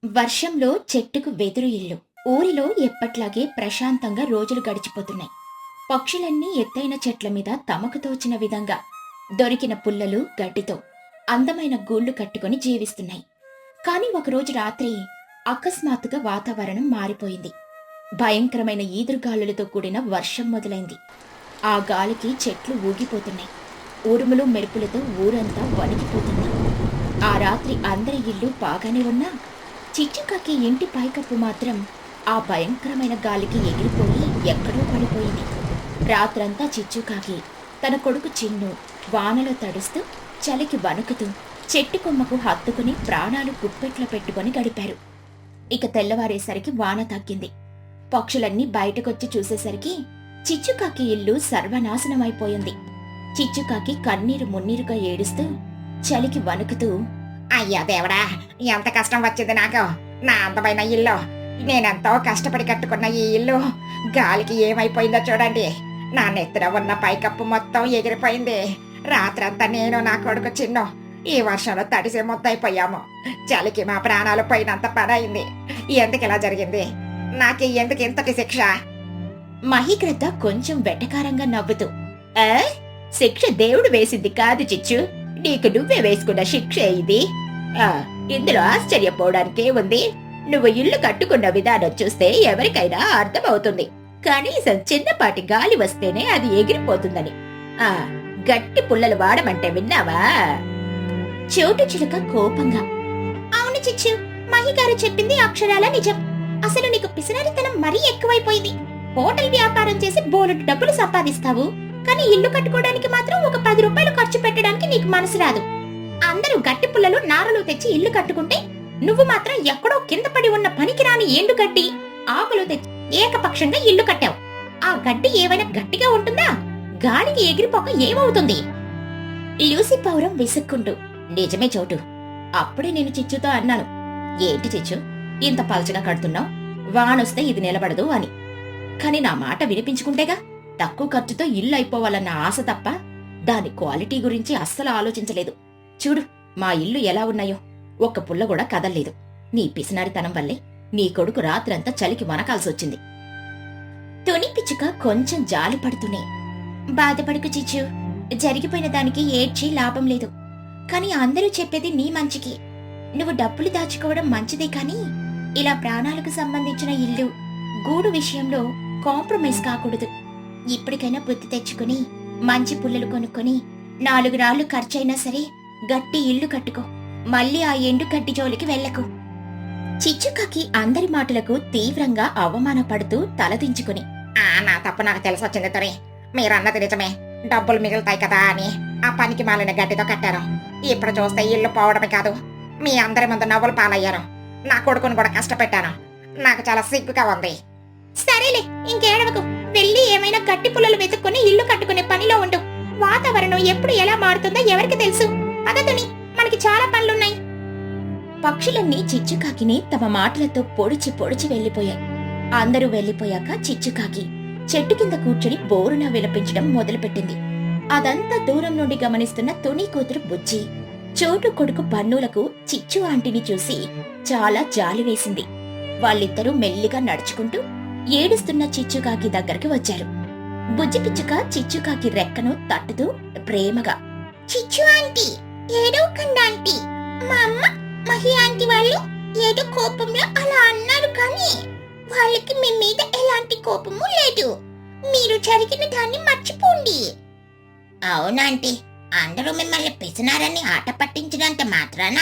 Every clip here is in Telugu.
వర్షంలో చెట్టుకు వెదురు ఇల్లు. ఊరిలో ఎప్పట్లాగే ప్రశాంతంగా రోజులు గడిచిపోతున్నాయి. పక్షులన్నీ ఎత్తైన చెట్ల మీద తమకు తోచిన విధంగా దొరికిన పుల్లలు గడ్డితో అందమైన గూళ్లు కట్టుకుని జీవిస్తున్నాయి. కాని ఒకరోజు రాత్రి అకస్మాత్తుగా వాతావరణం మారిపోయింది. భయంకరమైన ఈదురుగాలులతో కూడిన వర్షం మొదలైంది. ఆ గాలికి చెట్లు ఊగిపోతున్నాయి. ఉరుములు మెరుపులతో ఊరంతా వణికిపోతుంది. ఆ రాత్రి అందరి ఇల్లు బాగానే ఉన్నా చిచ్చుకాకి ఇంటి పైకప్పు మాత్రం ఆ భయంకరమైన గాలికి ఎగిరిపోయి ఎక్కడో పడిపోయింది. రాత్రంతా చిచ్చుకాకి తన కొడుకు చిన్ను వానలో తడుస్తూ చలికి వణుకుతూ చెట్టు కొమ్మకు హత్తుకుని ప్రాణాలు గుప్పెట్లో పెట్టుకుని గడిపారు. ఇక తెల్లవారేసరికి వాన తగ్గింది. పక్షులన్నీ బయటకొచ్చి చూసేసరికి చిచ్చుకాకి ఇల్లు సర్వనాశనమైపోయింది. చిచ్చుకాకి కన్నీరు మున్నీరుగా ఏడుస్తూ చలికి వణుకుతూ, అయ్యా దేవుడా, ఎంత కష్టం వచ్చింది నాకు. నా అందమైన ఇల్లు, నేనెంతో కష్టపడి కట్టుకున్న ఈ ఇల్లు గాలికి ఏమైపోయిందో చూడండి. నా నెత్తిన ఉన్న పైకప్పు మొత్తం ఎగిరిపోయింది. రాత్రంతా నేను నా కొడుకు చిన్ను ఈ వర్షంలో తడిసి ముద్దయిపోయాము. చలికి మా ప్రాణాలు పోయినంత పని అయింది. ఎందుకు ఇలా జరిగింది? నాకు ఎందుకు ఇంతటి శిక్ష? మహిగ్రద్ద కొంచెం వెటకారంగా నవ్వుతూ, శిక్ష దేవుడు వేసింది కాదు చిచ్చు, నీకు నువ్వే వేసుకున్న శిక్ష ఇది. ఇందులో ఆశ్చర్యపోవడానికే ఉంది. నువ్వు ఇల్లు కట్టుకున్న విధానం చూస్తే ఎవరికైనా అర్థమవుతుంది. కనీసం చిన్నపాటి గాలి వస్తేనే అది ఎగిరిపోతుందని. గట్టి పుల్లలు వాడమంటే విన్నావా? చోటు చిలుక కోపంగా, అవును చిచ్చు, మహిగారు చెప్పింది అక్షరాల నిజం. అసలు నీకు పిసినారితనం మరీ ఎక్కువైపోయింది. హోటల్ వ్యాపారం చేసి బోలెడు డబ్బులు సంపాదిస్తావు, కానీ ఇల్లు కట్టుకోవడానికి మాత్రం ఒక 10 రూపాయలు ఖర్చు పెట్టడానికి నీకు మనసు రాదు. అందరూ గట్టి పుల్లలు నారలు తెచ్చి ఇల్లు కట్టుకుంటే నువ్వు మాత్రం ఎక్కడో కింద పడి ఉన్న పనికిరాని ఎండు గడ్డి ఆకులు తెచ్చి ఏకపక్షంగా ఇల్లు కట్టావు. ఆ గడ్డి ఏమైనా గట్టిగా ఉంటుందా? గాలికి ఎగిరిపోక ఏమవుతుంది? లూసి పౌరం విసుక్కుంటూ, నిజమే చోటు. అప్పుడే నేను చిచ్చుతో అన్నాను, ఏంటి చిచ్చు ఇంత పలచగా కడుతున్నావు, వానొస్తే ఇది నిలబడదు అని. కాని నా మాట వినిపించుకుంటేగా. తక్కువ ఖర్చుతో ఇల్లు అయిపోవాలన్న ఆశ తప్ప దాని క్వాలిటీ గురించి అస్సలు ఆలోచించలేదు. చూడు మా ఇల్లు ఎలా ఉన్నాయో, ఒక్క పుల్ల కూడా కదల్లేదు. నీ పిసినారితనం వల్లే నీ కొడుకు రాత్రంతా చలికి వనకాల్సొచ్చింది. తుని పిచ్చుక కొంచెం జాలి పడుతూనే, బాధపడుకు చిచ్చు, జరిగిపోయిన దానికి ఏడ్చి లాభం లేదు. కాని అందరూ చెప్పేది నీ మంచికి. నువ్వు డబ్బులు దాచుకోవడం మంచిదే, కాని ఇలా ప్రాణాలకు సంబంధించిన ఇల్లు గూడు విషయంలో కాంప్రమైజ్ కాకూడదు. ఇప్పటికైనా బుద్ధి తెచ్చుకుని మంచి పుల్లలు కొనుక్కొని 4 రాళ్లు ఖర్చైనా సరే గట్టి ఇల్లు కట్టుకో. మళ్ళీ ఆ ఎండు గడ్డి జోలికి వెళ్ళకు. చిచ్చుకాకి అందరి మాటలకు తీవ్రంగా అవమానపడుతూ తలదించుకుని, నా తప్పు నాకు తెలిసొచ్చింది తొరి. మీరన్నది నిజమే, డబ్బులు మిగులుతాయి కదా అని ఆ పనికి మాలిన గడ్డితో కట్టాను. ఇప్పుడు చూస్తే ఇల్లు పోవడమే కాదు, మీ అందరి ముందు నవ్వులు పాలయ్యాను. నా కొడుకును కూడా కష్టపెట్టాను. నాకు చాలా సిగ్గుగా ఉంది. సరేలే, ఇంకేడవకు. వెళ్ళి ఏమైనా గట్టి పుల్లలు వెతుక్కుని ఇల్లు కట్టుకునే పనిలో ఉండు. వాతావరణం ఎప్పుడు ఎలా మారుతుందో ఎవరికి తెలుసు. అదతని, మనకి చాలా పనులున్నాయి. పక్షులన్నీ చిచ్చుకాకిని తమ మాటలతో పొడిచి పొడిచి వెళ్లిపోయాయి. అందరూ వెళ్లిపోయాక చిచ్చుకాకి చెట్టు కింద కూర్చుని బోరున విలపించడం మొదలుపెట్టింది. అదంతా దూరం నుండి గమనిస్తున్న తుని కూతురు బుజ్జి, చోటు కొడుకు బన్నులకు చిచ్చు ఆంటీని చూసి చాలా జాలి వేసింది. వాళ్ళిద్దరూ మెల్లిగా నడుచుకుంటూ ఏడుస్తున్న చిచ్చుకాకి దగ్గరికి వచ్చారు. బుజ్జి పిచ్చుక చిచ్చుకాకి రెక్కను తట్టుతూ ప్రేమగా, చిచ్చు ఆంటీ, ఏడవకండి ఆంటీ. మా అమ్మ మహి ఆంటీ వాళ్ళు ఏదో కోపంలో అలా అన్నారు, కానీ వాళ్ళకి మీ మీద ఎలాంటి కోపము లేదు. మీరు జరిగిన దాన్ని మర్చిపోండి. అవునాంటీ, అందరూ మిమ్మల్ని పిసినారని ఆట పట్టించినంత మాత్రాన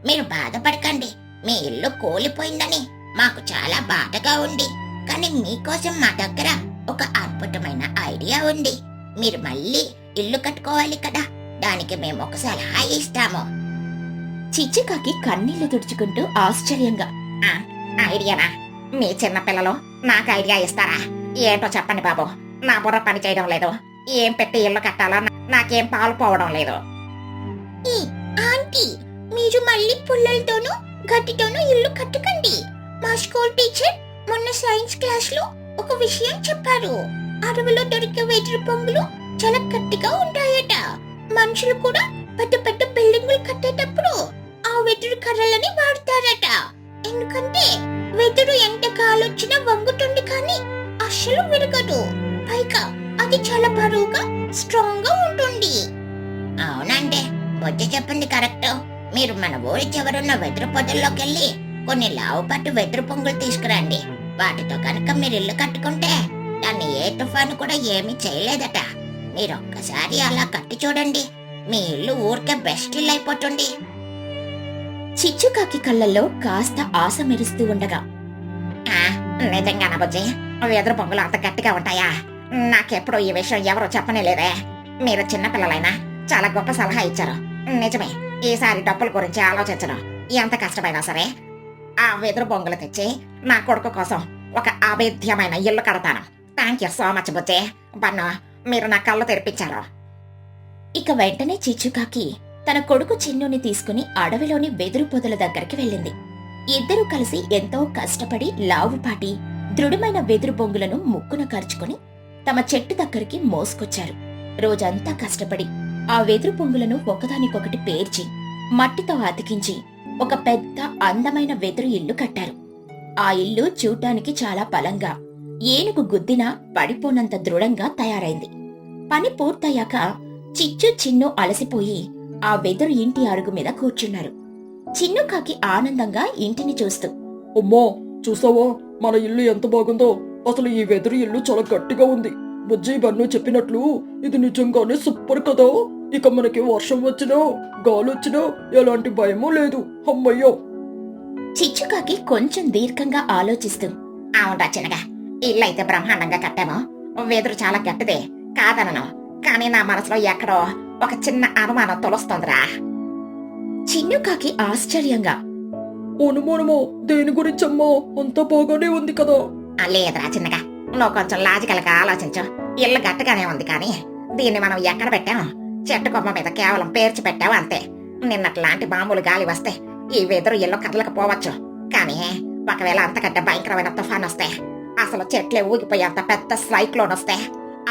మీరు బాధపడకండి. మీ ఇల్లు కూలిపోయిందని మాకు చాలా బాధగా ఉంది, కానీ మీకోసం మా దగ్గర ఒక అద్భుతమైన ఐడియా ఉంది. మీరు మళ్ళీ ఇల్లు కట్టుకోవాలి కదా, దానికి మేము ఒక సలహా ఇస్తాము. చిచ్చుకాకి కన్నీళ్లు తుడుచుకుంటూ ఆశ్చర్యంగా, ఐడియానా? మీ చిన్నపిల్లలు నాకు ఐడియా ఇస్తారా? ఏంటో చెప్పండి బాబు, నా బుర్ర పని చేయడం లేదు. ఏం పెట్టి ఇల్లు కట్టాలో నాకేం పాలు పోవడం లేదు. ఆంటీ, మీరు మళ్ళీ పుల్లలతోనూ గట్టితోనూ ఇల్లు కట్టకండి. మా స్కూల్ టీచర్ మొన్న సైన్స్ క్లాస్ లో ఒక విషయం చెప్పారు. అడవిలో దొరికే వెదురు బొంగులు చాలా గట్టిగా ఉంటాయట. మనుషులు కూడా పెద్ద పెద్ద బిల్డింగులు కట్టేటప్పుడు ఆ వెదురు కర్రలని వాడతారట. ఎందుకంటే వెదురు ఎంత కాలొచ్చినా వంగుతుంది కానీ అస్సలు విరగదు. పైగా అది చాలా బరువుగా స్ట్రాంగ్ గా ఉంటుంది. అవునండి, బొజ్జ చెప్పింది కరెక్ట్. మీరు మన ఊరి చివరున్న వెదురు పొదల్లోకి వెళ్ళి కొన్ని లావు పట్టు వెదురు పొంగులు తీసుకురండి. వాటితో కనుక మీరు ఇల్లు కట్టుకుంటే దాన్ని ఏ తుఫాను కూడా ఏమీ చేయలేదట. మీరు ఒక్కసారి అలా కట్టి చూడండి, మీ ఇల్లు ఊరికే బెస్ట్ ఇల్లు అయిపోతుంది. చిచ్చుకాకి కళ్ళల్లో కాస్త ఆశ మెరుస్తూ ఉండగా, నిజంగానా బుజ్జి? వెదురు పొంగులు అంత గట్టిగా ఉంటాయా? నాకెప్పుడు ఈ విషయం ఎవరో చెప్పనేలేదే. మీరు చిన్నపిల్లలైనా చాలా గొప్ప సలహా ఇచ్చారు. నిజమే, ఈసారి డబ్బుల గురించి ఆలోచించను. ఎంత కష్టమైనా సరే ఆ వెదురు బొంగులు తెచ్చి నా కొడుకు కోసం ఒక అభేద్యమైన ఇల్లు కడతాను. థ్యాంక్ యూ సో మచ్ బుజ్జి. బన్ను, మీరు నా కళ్ళు తెరిపించారు. ఇక వెంటనే చిచ్చుకాకి తన కొడుకు చిన్నుని తీసుకుని అడవిలోని వెదురు పొదల దగ్గరికి వెళ్ళింది. ఇద్దరూ కలిసి ఎంతో కష్టపడి లావుపాటి దృఢమైన వెదురు బొంగులను ముక్కున కరుచుకుని తమ చెట్టు దగ్గరికి మోసుకొచ్చారు. రోజంతా కష్టపడి ఆ వెదురు బొంగులను ఒకదానికొకటి పేర్చి మట్టితో అతికించి ఒక పెద్ద అందమైన వెదురు ఇల్లు కట్టారు. ఆ ఇల్లు చూడ్డానికి చాలా బలంగా, ఏనుగు గుద్దినా పడిపోనంత దృఢంగా తయారైంది. పని పూర్తయ్యాక చిచ్చు చిన్ను అలసిపోయి ఆ వెదురు ఇంటి అరుగు మీద కూర్చున్నారు. చిన్నుకాకి ఆనందంగా ఇంటిని చూస్తూ, అమ్మా, చూసావా మన ఇల్లు ఎంత బాగుందో? అసలు ఈ వెదురు ఇల్లు చాలా గట్టిగా ఉంది. బుజ్జి బన్ను చెప్పినట్లు ఇది నిజంగానే సూపర్ కదా. ఇక మనకి వర్షం వచ్చినా గాలి వచ్చినా ఎలాంటి భయమూ లేదు. అమ్మయ్యో. చిచ్చుకాకి కొంచెం దీర్ఘంగా ఆలోచిస్తూ, అవునరా చిన్నగా, ఇల్లు అయితే బ్రహ్మాండంగా కట్టాము. వెదురు చాలా గట్టిదే కాదనను, కానీ నా మనసులో ఎక్కడో ఒక చిన్న అనుమానం తొలుస్తోందిరా. చిన్నుకాకి ఆశ్చర్యంగా, అనుమానమో? దేని గురించమ్మా? అంతా బాగానే ఉంది కదా. లేదురా చిన్నగా, నువ్వు కొంచెం లాజికల్ గా ఆలోచించు. ఇల్లు గట్టిగానే ఉంది కానీ దీన్ని మనం ఎక్కడ పెట్టాం? చెట్టు కొమ్మ మీద కేవలం పేర్చి పెట్టావు అంతే. నిన్నట్లాంటి మామూలు గాలి వస్తే ఈ వెదురు ఇల్లు కదలకపోవచ్చు, కానీ ఒకవేళ అంతకంటే భయంకరమైన తుఫాన్ వస్తే, అసలు చెట్లే ఊగిపోయేంత పెద్ద సైక్లోన్ వస్తే,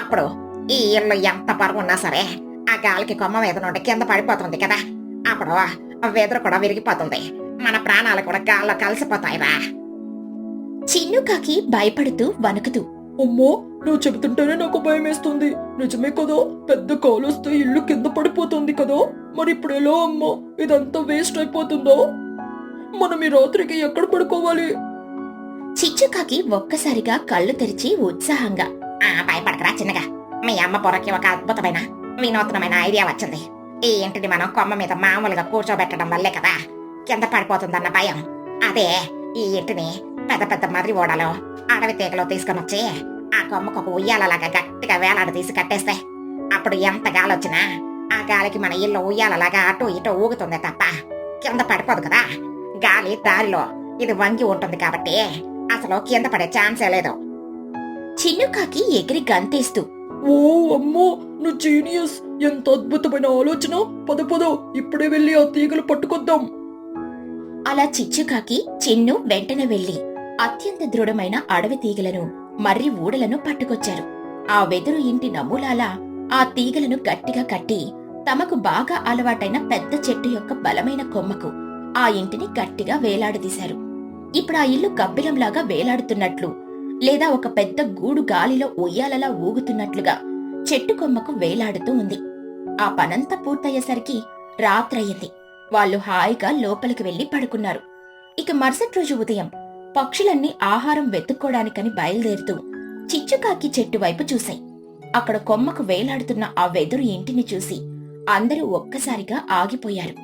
అప్పుడు ఈ ఇల్లు ఎంత బరువు ఉన్నా సరే ఆ గాలికి కొమ్మ మీద నుండి కింద పడిపోతుంది కదా. అప్పుడు వెదురు కూడా విరిగిపోతుంది, మన ప్రాణాలు కూడా గాల్లో కలిసిపోతాయిరా. చిన్నుకాకి భయపడుతూ వణుకుతూ, అమ్మో, నువ్వు చెబుతుంటేనే నాకు భయం వేస్తుంది. నిజమే కదా, పెద్ద కాలొస్తే ఇల్లు కింద పడిపోతుంది కదా. మరి ఇప్పుడు ఎలా అమ్మా? ఇదంతా వేస్ట్ అయిపోతుందో? మనం ఈ రాత్రికి ఎక్కడ పడుకోవాలి? చిచ్చుకాకి ఒక్కసారిగా కళ్ళు తెరిచి ఉత్సాహంగా, భయపడకరా చిన్నగా, మీ అమ్మ పొరకి ఒక అద్భుతమైన వినూత్నమైన ఐడియా వచ్చింది. ఈ ఇంటిని మనం కొమ్మ మీద మామూలుగా కూర్చోబెట్టడం వల్లే కదా కింద పడిపోతుందన్న భయం. అదే ఈ ఇంటిని పెద్ద పెద్ద మర్రి ఓడలో అడవి తీగలో తీసుకొని వచ్చి ఆ కొమ్మకు ఒక ఉయ్యాలలాగా గట్టిగా వేలాడ తీసి కట్టేస్తే, అప్పుడు ఎంత గాలి వచ్చినా ఆ గాలికి మన ఇల్లు ఉయ్యాలలాగా అటు ఇటు ఊగుతుంది తప్ప కింద పడిపోదు కదా. గాలి దారిలో ఇది వంగి ఉంటుంది కాబట్టి అసలు కింద పడే ఛాన్సే లేదు. చిన్నుకాకి ఎగిరి గంతేస్తూ, ఓ అమ్మో, నువ్వు జీనియస్. ఎంత అద్భుతమైన ఆలోచన. పద పద, ఇప్పుడే వెళ్ళి ఆ తీగలు పట్టుకొద్దాం. అలా చిచ్చుకాకి చిన్ను వెంటనే వెళ్లి అత్యంత దృఢమైన అడవి తీగలను మర్రి ఊడలను పట్టుకొచ్చారు. ఆ వెదురు ఇంటి నమూలాలా ఆ తీగలను గట్టిగా కట్టి తమకు బాగా అలవాటైన పెద్ద చెట్టు యొక్క బలమైన కొమ్మకు ఆ ఇంటిని గట్టిగా వేలాడదీశారు. ఇప్పుడు ఆ ఇల్లు గబ్బిలంలాగా వేలాడుతున్నట్లు, లేదా ఒక పెద్ద గూడు గాలిలో ఉయ్యాలలా ఊగుతున్నట్లుగా చెట్టు కొమ్మకు వేలాడుతూ ఉంది. ఆ పనంతా పూర్తయ్యేసరికి రాత్రయ్యింది. వాళ్ళు హాయిగా లోపలికి వెళ్లి పడుకున్నారు. ఇక మరుసటి రోజు ఉదయం పక్షులన్నీ ఆహారం వెతుక్కోడానికని బయలుదేరుతూ చిచ్చుకాకి చెట్టు వైపు చూశాయి. అక్కడ కొమ్మకు వేలాడుతున్న ఆ వెదురు ఇంటిని చూసి అందరూ ఒక్కసారిగా ఆగిపోయారు.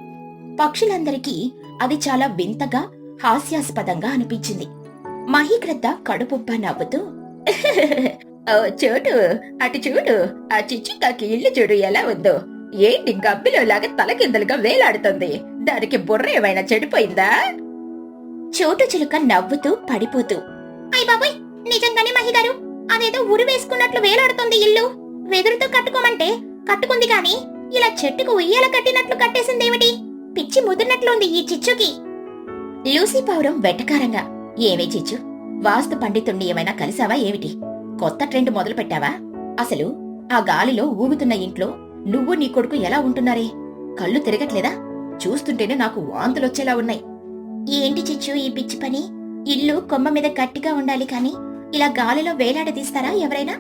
పక్షులందరికీ అది చాలా వింతగా, హాస్యాస్పదంగా అనిపించింది. మహీగ్రద్ద కడుపుబ్బ నవ్వుతూ, ఓ చోటు, అటు చూడు, ఆ చిచ్చుకాకి ఇల్లు చూడు ఎలా ఉందో. ఏంటి గబ్బిలోలాగా తలకిందలుగా వేలాడుతుంది? దానికి బుర్ర ఏమైనా చెడిపోయిందా? చోటు చిలుక నవ్వుతూ పడిపోతూ, అయ్ బాబోయ్, నిజంగానే మహిగారు, అదేదో ఉరి వేసుకున్నట్లు వేలాడుతుంది ఇల్లు. వెదురుతో కట్టుకోమంటే కట్టుకుంది గాని ఇలా చెట్టుకు ఉయ్యాల కట్టినట్లు కట్టేసిందేమిటి? పిచ్చి ముదిరినట్లుంది ఈ చిచ్చుకి. లూసీ పౌరం వెటకారంగా, ఏమే చిచ్చు, వాస్తు పండితుణ్ణి ఏమైనా కలిసావా ఏమిటి? కొత్త ట్రెండ్ మొదలు పెట్టావా? అసలు ఆ గాలిలో ఊగుతున్న ఇంట్లో నువ్వు నీ కొడుకు ఎలా ఉంటున్నారే? కళ్ళు తిరగట్లేదా? చూస్తుంటేనే నాకు వాంతులొచ్చేలా ఉన్నాయి. ఏంటి చిచ్చు ఈ పిచ్చి పని? ఇల్లు కొమ్మ మీద గట్టిగా ఉండాలి కాని ఇలా గాలిలో వేలాడదీస్తారా ఎవరైనా?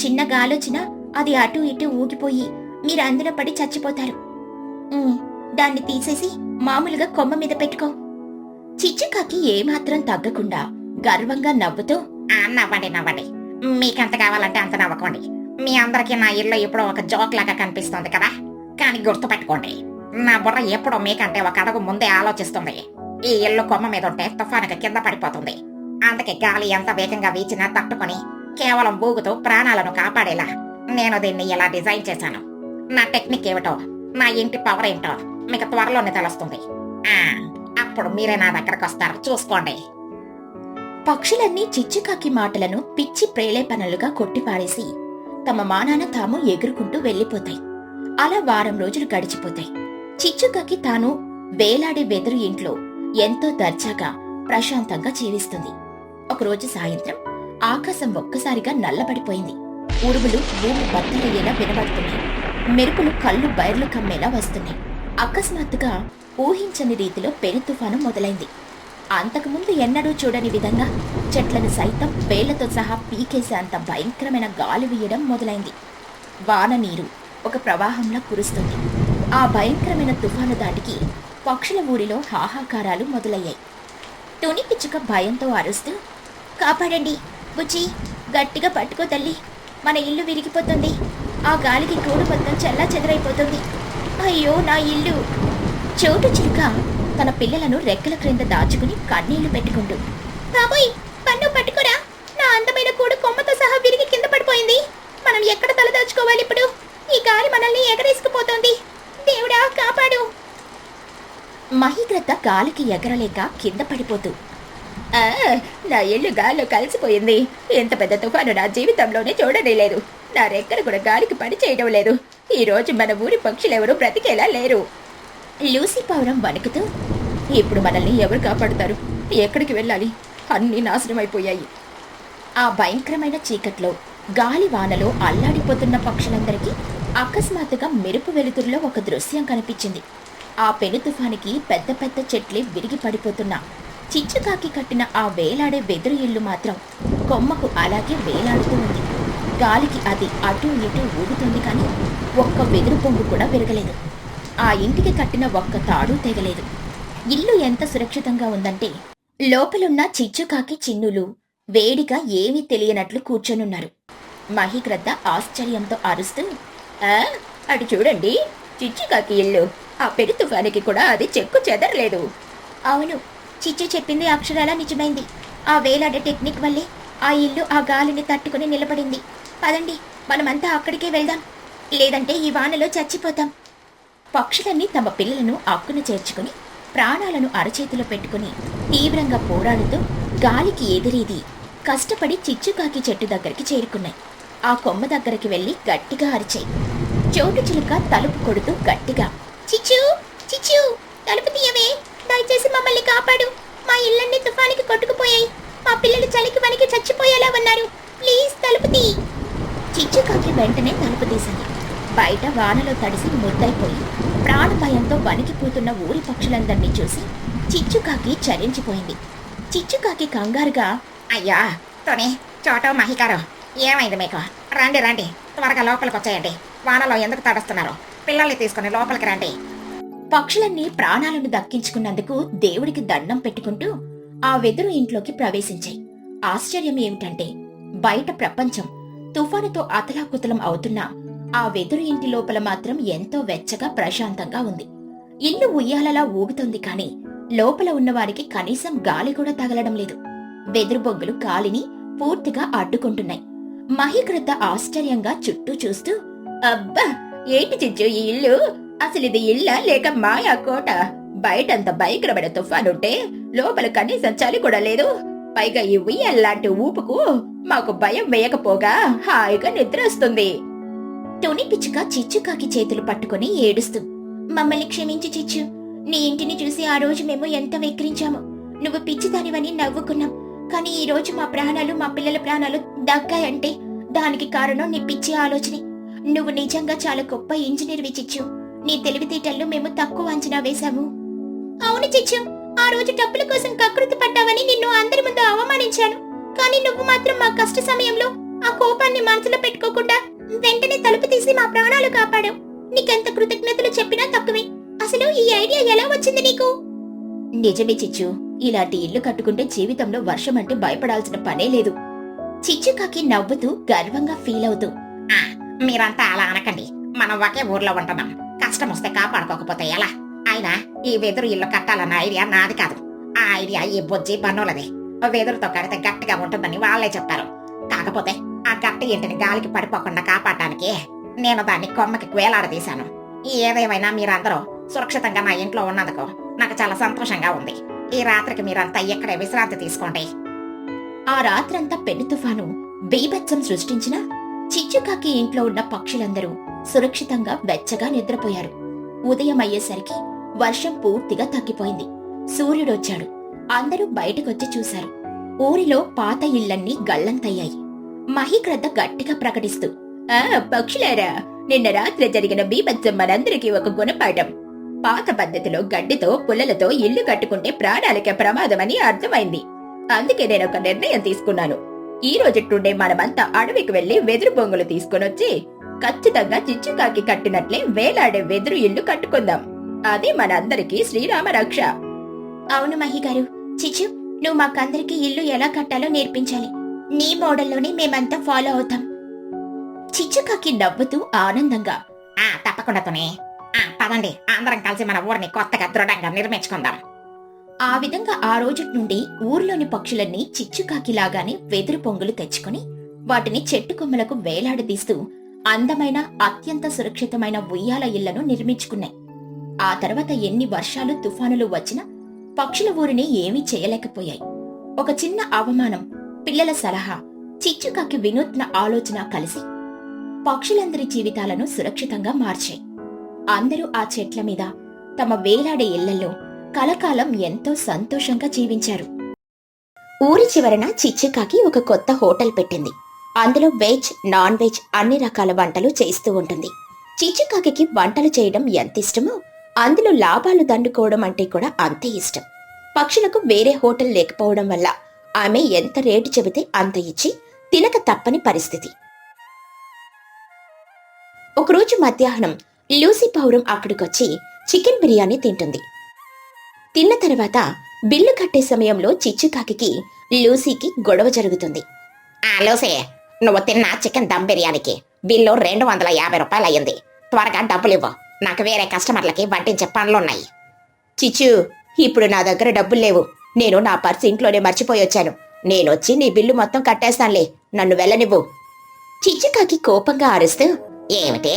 చిన్న గాలొచ్చినా అది అటు ఇటు ఊగిపోయి మీరు అందులో పడి చచ్చిపోతారు. దాన్ని తీసేసి మామూలుగా కొమ్మ మీద పెట్టుకో. చిచ్చుకాకి ఏమాత్రం తగ్గకుండా గర్వంగా నవ్వుతూ, నవ్వండి నవ్వండి, మీకెంత కావాలంటే అంత నవ్వుకోండి. మీ అందరికీ నా ఇల్లు ఇప్పుడు ఒక జోక్ లాగా కనిపిస్తుంది కదా, కానీ గుర్తుపెట్టుకోండి, నా బుర్ర ఎప్పుడో మీకంటే ఒక అడుగు ముందే ఆలోచిస్తుంది. ఈ ఇల్లు కొమ్మ మీద ఉంటే తుఫానుకి కింద పడిపోతుంది. అందుకే గాలి ఎంత వేగంగా వీచినా తట్టుకొని కేవలం ఊగుతూ ప్రాణాలను కాపాడేలా నేను దీన్ని ఇలా డిజైన్ చేశాను. నా టెక్నిక్ ఏమిటో, నా ఇంటి పవర్ ఏంటో మీకు త్వరలోనే తెలుస్తుంది. అప్పుడు మీరే నా దగ్గరకు వస్తారు, చూసుకోండి. పక్షులన్నీ చిచ్చుకాకి మాటలను పిచ్చి ప్రేలేపనలుగా కొట్టిపారేసి తమ మానాన తాము ఎగురుకుంటూ వెళ్లిపోతాయి. అలా వారం రోజులు గడిచిపోతాయి. చిచ్చుకాకి తాను వేలాడే వెదురు ఇంట్లో ఎంతో దర్జాగా ప్రశాంతంగా జీవిస్తుంది. ఒకరోజు సాయంత్రం ఆకాశం ఒక్కసారిగా నల్లబడిపోయింది. ఉరుములు భూమి బద్దలయ్యేలా వినబడుతున్నాయి. మెరుపులు కళ్ళు బైర్లు కమ్మేలా వస్తున్నాయి. అకస్మాత్తుగా ఊహించని రీతిలో పెను తుఫాను మొదలైంది. అంతకుముందు ఎన్నడూ చూడని విధంగా చెట్లను సైతం వేళ్లతో సహా పీకేసేంత భయంకరమైన గాలి వీయడం మొదలైంది. వాన నీరు ఒక ప్రవాహంలా కురుస్తుంది. ఆ భయంకరమైన తుఫాను దాటికి పక్షుల ఊరిలో హాహాకారాలు మొదలయ్యాయి. తుని పిచ్చుక భయంతో అరుస్తూ, కాపాడండి బుజ్జి, గట్టిగా పట్టుకో తల్లి, మన ఇల్లు విరిగిపోతుంది. ఆ గాలికి గూడు మొత్తం చల్లా చెదరైపోతుంది. అయ్యో నా ఇల్లు. చోటు చిలుక తన పిల్లలను రెక్కల క్రింద దాచుకుని కన్నీళ్లు పెట్టుకుంటూ, బాబోయ్ పన్ను పట్టుకోరా, నా అందమైన కూడు కొమ్మతో సహా విరిగి కింద పడిపోయింది. మనం ఎక్కడ తలదాచుకోవాలి ఇప్పుడు? ఈ గాలి మనల్ని ఎగరేసుకుపోతోంది. దేవుడా కాపాడు. మహిగ్రద్ద గాలికి ఎగరలేక కింద పడిపోతూ, నా ఇల్లు గాల్లో కలిసిపోయింది. ఎంత పెద్ద తుఫాను నా జీవితంలోనే చూడనే లేదు. నా రెక్కలు కూడా గాలికి పని చేయడం లేదు. ఈ రోజు మన ఊరి పక్షులెవరూ బ్రతికేలా లేరు. లూసీ పావురం వణుకుతూ, ఇప్పుడు మనల్ని ఎవరు కాపాడుతారు? ఎక్కడికి వెళ్ళాలి? అన్నీ నాశనం అయిపోయాయి. ఆ భయంకరమైన చీకట్లో గాలి వానలో అల్లాడిపోతున్న పక్షులందరికీ అకస్మాత్తుగా మెరుపు వెలుతురులో ఒక దృశ్యం కనిపించింది. ఆ పెను తుఫానికి పెద్ద పెద్ద చెట్లే విరిగి పడిపోతున్నా చిచ్చుకాకి కట్టిన ఆ వేలాడే వెదురు ఇల్లు మాత్రం కొమ్మకు అలాగే వేలాడుతూ ఉంది. గాలికి అది అటూ ఇటూ ఊగుతుంది కానీ ఒక్క వెదురు పొంగు కూడా విరగలేదు. ఆ ఇంటికి కట్టిన ఒక్క తాడు తెగలేదు. ఇల్లు ఎంత సురక్షితంగా ఉందంటే లోపలున్న చిచ్చుకాకి చిన్నులు వేడిగా ఏమీ తెలియనట్లు కూర్చొనున్నారు. మహిగ్రద్ద ఆశ్చర్యంతో అరుస్తూ, అటు చూడండి, చిచ్చుకాకి ఇల్లు. ఆ పెను తుఫానికి కూడా అది చెక్కు చెదరలేదు. అవును, చిచ్చు చెప్పింది అక్షరాలా నిజమైంది. ఆ వేలాడే టెక్నిక్ వల్లే ఆ ఇల్లు ఆ గాలిని తట్టుకుని నిలబడింది. పదండి, మనమంతా అక్కడికే వెళ్దాం, లేదంటే ఈ వానలో చచ్చిపోతాం. పక్షులన్నీ తమ పిల్లలను అక్కున చేర్చుకుని ప్రాణాలను అరచేతిలో పెట్టుకుని తీవ్రంగా పోరాడుతూ గాలికి ఎదురీది కష్టపడి చిచ్చుకాకి చెట్టు దగ్గరికి చేరుకున్నాయి. ఆ కొమ్మ దగ్గరికి వెళ్లి గట్టిగా అరిచాయి. చోటు చిలుక తలుపు కొడుతూ గట్టిగా, చిచ్చు చిచ్చు, తలుపు తీయవే, దయచేసి మమ్మల్ని కాపాడు. మా ఇళ్ళన్నీ తుఫానికి కొట్టుకుపోయాయి. మా పిల్లలు చలికి వణికి చచ్చిపోయేలా ఉన్నారు. ప్లీజ్ తలుపు తీ. చిచ్చుకాకి వెంటనే తలుపు తీసింది. బయట వానలో తడిసి ముద్దైపోయి ప్రాణభయంతో వణికిపోతున్న ఊరి పక్షులందరినీ చూసి చిచ్చుకాకి చలించిపోయింది. చిచ్చుకాకి కంగారుగా, అయ్యా తోని, చోటో మహికారో, ఏమైంది మీకు? రండి రండి, త్వరగా లోపలికి వచ్చేయండి. వానలో ఎందుకు తడుస్తున్నారు? పిల్లల్ని తీసుకుని లోపలికి రండి. పక్షులన్నీ ప్రాణాలను దక్కించుకున్నందుకు దేవుడికి దండం పెట్టుకుంటూ ఆ వెదురు ఇంట్లోకి ప్రవేశించాయి. ఆశ్చర్యం ఏమిటంటే బయట ప్రపంచం తుఫానుతో అతలాకుతలం అవుతున్నా ఆ వెదురు ఇంటి లోపల మాత్రం ఎంతో వెచ్చగా ప్రశాంతంగా ఉంది. ఇల్లు ఉయ్యాలలా ఊగుతుంది కాని లోపల ఉన్నవారికి కనీసం గాలి కూడా తగలడం లేదు. వెదురు బొగ్గులు గాలిని పూర్తిగా అడ్డుకుంటున్నాయి. మహిగ్రద్ద ఆశ్చర్యంగా చుట్టూ చూస్తూ, అబ్బా ఏంటి చిచ్చు ఈ ఇల్లు? అసలు ఇది ఇల్లా లేక మాయా కోట? బయటంత భయంకరమైన తుఫానుంటే లోపల కనీసం చలి కూడా లేదు. పైగా ఈ ఉయ్యాల్లాంటి ఊపుకు మాకు భయం వేయకపోగా హాయిగా నిద్ర వస్తుంది. తుని పిచ్చుక చిచ్చుకాకి చేతులు పట్టుకుని ఏడుస్తూ, మమ్మల్ని క్షమించి చిచ్చు, నీ ఇంటిని చూసి ఆ రోజు మేము ఎంత వెక్కిరించాము. నువ్వు పిచ్చిదానివని నవ్వుకున్నాం. కానీ ఈ రోజు మా ప్రాణాలు, మా పిల్లల ప్రాణాలు దక్కాయంటే దానికి కారణం నీ పిచ్చి ఆలోచనే. నువ్వు నిజంగా చాలా గొప్ప ఇంజనీర్వి చిచ్చు. నీ తెలివితేటల్లో మేము తక్కువ అంచనా వేశాము. అవును చిచ్చు, ఆ రోజు డబ్బుల కోసం కకృతి పడ్డావని నిన్ను అందరి ముందు అవమానించాను. కానీ నువ్వు మాత్రం మా కష్ట సమయంలో ఆ కోపాన్ని మనసులో పెట్టుకోకుండా వెంటనే తలుపు తీసి మా ప్రాణాలు కాపాడావు. నీకెంత కృతజ్ఞతలు చెప్పినా తక్కువే. అసలు ఈ ఐడియా ఎలా వచ్చింది నీకు? నిజమే చిచ్చు, ఇలాంటి ఇల్లు కట్టుకుంటే జీవితంలో వర్షం అంటే భయపడాల్సిన పనే లేదు. చిచ్చుకాకి నవ్వుతూ గర్వంగా ఫీల్ అవుతూ, మీరంతా అలా అనకండి. మనం ఒకే ఊర్లో ఉంటున్నాం. కష్టం వస్తే కాపాడుకోకపోతే ఎలా? అయినా ఈ వెదురు ఇల్లు కట్టాలన్న ఐడియా నాది కాదు. ఆ ఐడియా ఈ బొజ్జి బన్నులది. వెదురుతో కడితే గట్టిగా ఉంటుందని వాళ్ళే చెప్పారు. కాకపోతే ఆ గట్టి ఇంటిని గాలికి పడిపోకుండా కాపాడటానికి నేను దాన్ని కొమ్మకి వేలాడదీశాను. ఏదేమైనా మీరందరూ సురక్షితంగా నా ఇంట్లో ఉన్నందుకు నాకు చాలా సంతోషంగా ఉంది. ఈ రాత్రికి మీరంతా ఇక్కడే విశ్రాంతి తీసుకోండి. ఆ రాత్రంతా పెను తుఫాను బీభత్సం సృష్టించిన చిచ్చుకాకి ఇంట్లో ఉన్న పక్షులందరూ సురక్షితంగా వెచ్చగా నిద్రపోయారు. ఉదయం అయ్యేసరికి వర్షం పూర్తిగా తగ్గిపోయింది. సూర్యుడొచ్చాడు. అందరూ బయటకొచ్చి చూశారు. ఊరిలో పాత ఇళ్లన్నీ గల్లంతయ్యాయి. మహిక్రద్ద గట్టిగా ప్రకటిస్తూ, పక్షులారా, నిన్న రాత్రి జరిగిన బీభత్సం మనందరికీ ఒక గుణపాఠం. పాత పద్ధతిలో గడ్డితో పుల్లలతో ఇల్లు కట్టుకుంటే ప్రాణాలకే ప్రమాదమని అర్థమైంది. అందుకే నేను ఒక నిర్ణయం తీసుకున్నాను. ఈ రోజు నుండే మనమంతా అడవికి వెళ్లి వెదురు బొంగులు తీసుకునొచ్చి ఖచ్చితంగా చిచ్చుకాకి కట్టినట్లే వేలాడే వెదురు ఇల్లు కట్టుకుందాం. అదే మనందరికీ శ్రీరామ రక్ష. అవును మహిగారు, చిచ్చు, నువ్వు మాకందరికీ ఇల్లు ఎలా కట్టాలో నేర్పించాలి. నీ మోడల్లోనే మేమంతా ఫాలో అవుతాం. చిచ్చుకాకి నవ్వుతూ ఆనందంగా, తప్పకుండా తుని. పదండి, అందరం కలిసి మన ఊరిని కొత్తగా దృఢంగా నిర్మించుకుందాం. ఆ విధంగా ఆ రోజు నుండి ఊర్లోని పక్షులన్నీ చిచ్చుకాకిలాగానే వెదురు పొంగులు తెచ్చుకుని వాటిని చెట్టు కొమ్మలకు వేలాడదీస్తూ అందమైన అత్యంత సురక్షితమైన ఉయ్యాల ఇళ్లను నిర్మించుకున్నాయి. ఆ తర్వాత ఎన్ని వర్షాలు తుఫానులు వచ్చినా పక్షుల ఊరిని ఏమీ చేయలేకపోయాయి. ఒక చిన్న అవమానం, పిల్లల సలహా, చిచ్చుకాకి వినూత్న ఆలోచన కలిసి పక్షులందరి జీవితాలను సురక్షితంగా మార్చాయి. అందరూ ఆ చెట్ల మీద తమ వేలాడే ఇళ్లలో కలకాలం ఎంతో సంతోషంగా జీవించారు. ఊరి చివరన చిచ్చుకాకి ఒక కొత్త హోటల్ పెట్టింది. అందులో వెజ్, నాన్ వెజ్ అన్ని రకాల వంటలు చేస్తూ ఉంటుంది. చిచ్చుకాకి వంటలు చేయడం ఎంత ఇష్టమో అందులో లాభాలు దండుకోవడం అంటే కూడా అంతే ఇష్టం. పక్షులకు వేరే హోటల్ లేకపోవడం వల్ల ఆమె ఎంత రేటు చెబితే అంత ఇచ్చి తినక తప్పని పరిస్థితి. ఒకరోజు మధ్యాహ్నం లూసీ పౌరం అక్కడికొచ్చి చికెన్ బిర్యానీ తింటుంది. తిన్న తర్వాత బిల్లు కట్టే సమయంలో చిచ్చుకాకి లూసీకి గొడవ జరుగుతుంది. లూసీ, నువ్వు తిన్న చికెన్ దమ్ బిర్యానీకి బిల్లు 250 రూపాయలు అయ్యింది. త్వరగా డబ్బులివ్వు. నాకు వేరే కస్టమర్లకి వడ్డించే పనులున్నాయి. చిచ్చు, ఇప్పుడు నా దగ్గర డబ్బులు లేవు. నేను నా పర్సు ఇంట్లోనే మర్చిపోయొచ్చాను. నేనొచ్చి నీ బిల్లు మొత్తం కట్టేస్తానులే, నన్ను వెళ్ళనివ్వు. చిచ్చుకాకి కోపంగా అరుస్తూ, ఏమిటి,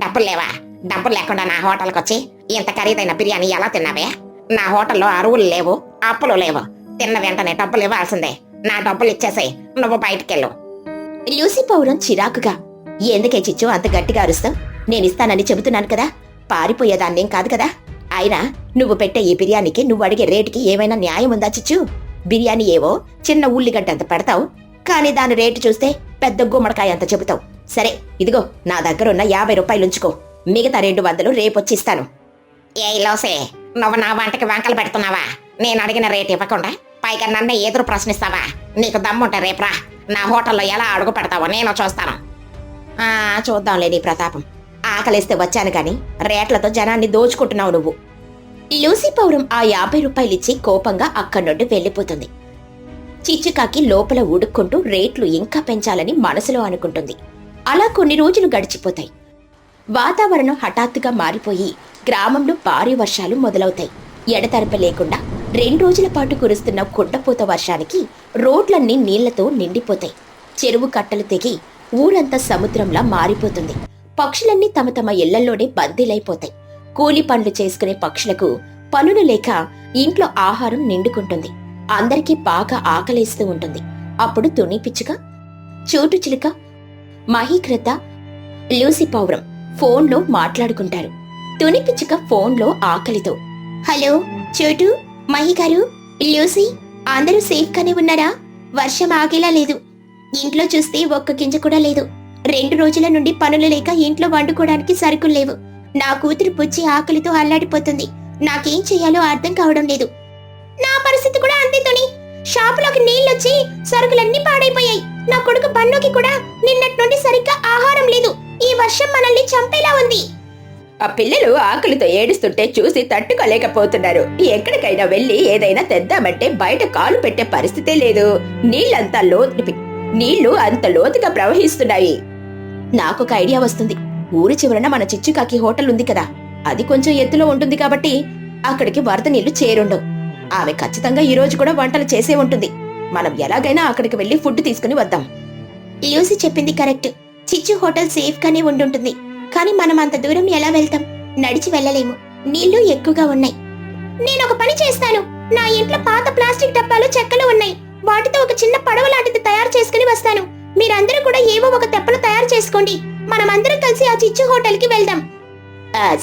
డబ్బులు లేవా? డబ్బులు లేకుండా నా హోటల్కి వచ్చి ఇంత ఖరీదైన బిర్యానీ ఎలా తిన్నావే? నా హోటల్లో అరువులు లేవు, అప్పులు లేవు. తిన్న వెంటనే డబ్బులు ఇవ్వాల్సిందే. నా డబ్బులు ఇచ్చేసే, నువ్వు బయటికెళ్ళు. లూసీ పౌరం చిరాకుగా, ఎందుకే చిచ్చు అంత గట్టిగా అరుస్తావు? నేనిస్తానని చెబుతున్నాను కదా, పారిపోయేదాన్నేం కాదు కదా. అయినా నువ్వు పెట్టే ఈ బిర్యానీకి నువ్వు అడిగే రేటుకి ఏమైనా న్యాయం ఉందా చిచ్చు? బిర్యానీ ఏవో చిన్న ఉల్లిగడ్డ అంత పెడతావు, కానీ దాని రేటు చూస్తే పెద్ద గుమ్మడికాయ అంత చెబుతావు. సరే, ఇదిగో నా దగ్గరున్న 50 రూపాయలు ఉంచుకో. మిగతా 200 రేపొచ్చి ఇస్తాను. ఏ లూసీ, నువ్వు నా వంటకి వంకలు పెడుతున్నావా? నేను అడిగిన రేటు ఇవ్వకుండా పైగా నన్నే ఎదురు ప్రశ్నిస్తావా? నీకు దమ్ముంటే రేపురా, నా హోటల్లో ఎలా అడుగు పెడతావో నేను చూస్తాను. చూద్దాంలే నీ ప్రతాపం. ఆకలిస్తే వచ్చాను గాని రేట్లతో జనాన్ని దోచుకుంటున్నావు నువ్వు. లూసీ పౌరం ఆ 50 రూపాయలిచ్చి కోపంగా అక్కడి నుండి వెళ్లిపోతుంది. చిచ్చుకాకి లోపల ఉడుక్కుంటూ రేట్లు ఇంకా పెంచాలని మనసులో అనుకుంటుంది. అలా కొన్ని రోజులు గడిచిపోతాయి. వాతావరణం హఠాత్తుగా మారిపోయి గ్రామంలో భారీ వర్షాలు మొదలవుతాయి. ఎడతెరప లేకుండా 2 రోజుల పాటు కురుస్తున్న కుండపోత వర్షానికి రోడ్లన్నీ నీళ్లతో నిండిపోతాయి. చెరువు కట్టలు తెగి ఊరంతా సముద్రంలా మారిపోతుంది. పక్షులన్నీ తమ తమ ఇళ్లల్లోనే బందీలైపోతాయి. కూలి పనులు చేసుకునే పక్షులకు పనులు లేక ఇంట్లో ఆహారం నిండుకుంటుంది. అందరికీ బాగా ఆకలేస్తూ ఉంటుంది. అప్పుడు తుని పిచ్చుక, చోటు చిలుక, మహీకృత, లూసీ పౌరం ఫోన్లో మాట్లాడుకుంటారు. తుని పిచ్చుక ఫోన్లో ఆకలితో, హలో చోటు, మహిగారు, లూసీ, అందరూ సేఫ్ గానే ఉన్నారా? వర్షం ఆగేలా లేదు. ఇంట్లో చూస్తే ఒక్క గింజ కూడా లేదు. 2 రోజుల నుండి పనులు లేక ఇంట్లో వండుకోవడానికి సరుకులు లేవు. నా కూతురు పుచ్చి ఆకలితో అల్లాడిపోతుంది. నాకేం చెయ్యాలో అర్థం కావడం లేదు. పరిస్థితి కూడా అంతే తుని. షాపులోకి నీళ్ళొచ్చి సరుకులన్నీ పాడైపోయాయి. నా కొడుకు బన్నుకి కూడా నిన్నటి నుండి సరిగ్గా ఆహారం లేదు. ఈ వర్షం మనల్ని చంపేలా ఉంది. ఆ పిల్లలు ఆకలితో ఏడుస్తుంటే చూసి తట్టుకోలేకపోతున్నారు. ఎక్కడికైనా వెళ్లి ఏదైనా తెద్దామంటే బయట కాలు పెట్టే పరిస్థితే లేదు. నీళ్లు అంత లోతుగా ప్రవహిస్తున్నాయి. నాకొక ఐడియా వస్తుంది. ఊరి చివరన మన చిచ్చుకాకి హోటల్ ఉంది కదా, అది కొంచెం ఎత్తులో ఉంటుంది కాబట్టి అక్కడికి వరద నీళ్లు చేరుండవు. ఆమె ఖచ్చితంగా ఈ రోజు కూడా వంటలు చేసే ఉంటుంది. మనం ఎలాగైనా అక్కడికి వెళ్లి ఫుడ్ తీసుకుని వద్దాం. లూసీ చెప్పింది కరెక్ట్. చిచ్చు హోటల్ సేఫ్ గానే ఉండుంటుంది. కానీ మనం అంత దూరం ఎలా వెళ్తాం? నడిచి వెళ్ళలేము. నీళ్లు ఎక్కువగా ఉన్నాయి. నేనొక పని చేస్తాను. నా ఇంట్లో పాత ప్లాస్టిక్ డబ్బాలు చెక్కలు ఉన్నాయి. వాటితో ఒక చిన్న పడవ లాంటిది తయారు చేసుకుని వస్తాను. మీరందరూ కూడా ఏవో ఒక తెప్పలు తయారు చేసుకోండి. మనమందరం కలిసి ఆ చిచ్చు హోటల్ కి వెళ్దాం.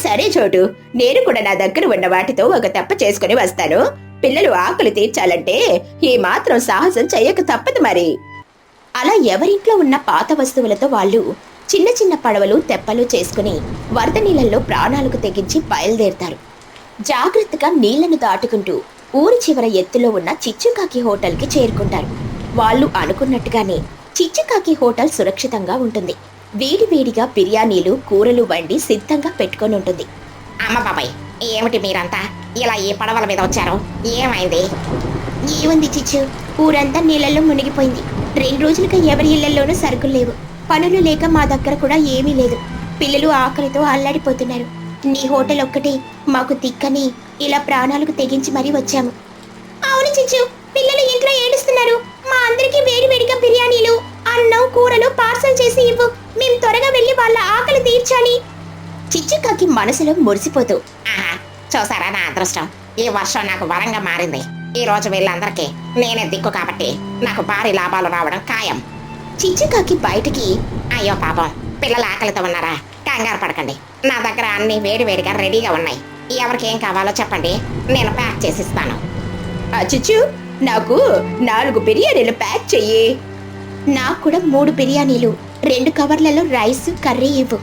సరే చోటు, నేను కూడా నా దగ్గర ఉన్న వాటితో ఒక తెప్ప చేసుకుని వస్తాను. పిల్లలు ఆకలి తీర్చాలంటే ఈ మాత్రం సాహసం చెయ్యక తప్పదు మరి. అలా ఎవరింట్లో ఉన్న పాత వస్తువులతో వాళ్ళు చిన్న చిన్న పడవలు తెప్పలు చేసుకుని వరద నీళ్ళల్లో ప్రాణాలకు తెగించి బయలుదేరతారు. జాగ్రత్తగా నీళ్లను దాటుకుంటూ ఊరి చివర ఎత్తులో ఉన్న చిచ్చుకాకి హోటల్కి చేరుకుంటారు. వాళ్ళు అనుకున్నట్టుగానే చిచ్చుకాకి హోటల్ సురక్షితంగా ఉంటుంది. వేడివేడిగా బిర్యానీలు, కూరలు వండి సిద్ధంగా పెట్టుకొని ఉంటుంది. అమ్మ బాబాయ్, ఏమిటి మీరంతా ఇలా ఈ పడవల మీద వచ్చారు? ఏమైంది? ఏముంది చిచ్చు, ఊరంతా నీళ్ళల్లో మునిగిపోయింది. 2 రోజులుగా ఎవరి ఇళ్లలోనూ సరుకులు లేవు. పనులు లేక మా దగ్గర కూడా ఏమీ లేదు. పిల్లలు ఆకలితో అల్లాడిపోతున్నారు. నీ హోటల్ ఒక్కటే మాకు దిక్కని ఇలా ప్రాణాలకు తెగించి మరీ వచ్చాము. అవును చిచ్చు, పిల్లలు ఇంట్లో ఏడుస్తున్నారు. మా అందరికీ వేడివేడిగా బిర్యానీలు, అన్నం, కూరలు పార్సల్ చేసి ఇవ్వు. మేం త్వరగా వెళ్ళి వాళ్ళ ఆకలి తీర్చాలి. చిచ్చుకాకి మనసులో మురిసిపోతూ, ఆహా, చూసారా నా అదృష్టం? ఈ వర్షం నాకు వరంగా మారింది. ఈ రోజు వీళ్ళందరికీ నేనే దిక్కు కాబట్టి నాకు భారీ లాభాలు రావడం ఖాయం. చిచ్చుకాకి బయటికి, అయ్యో పాపం, పిల్లలు ఆకలితో ఉన్నారా? కంగారు పడకండి, నా దగ్గర అన్ని వేడివేడిగా రెడీగా ఉన్నాయి. ఎవరికి ఏం కావాలో చెప్పండి, నేను ప్యాక్ చేసి ఇస్తాను. చిచ్చు, నాకు 4 బిర్యానీలు ప్యాక్ చెయ్యి. నాకు కూడా 3 బిర్యానీలు, 2 కవర్లలో రైస్, కర్రీ ఇవ్వు.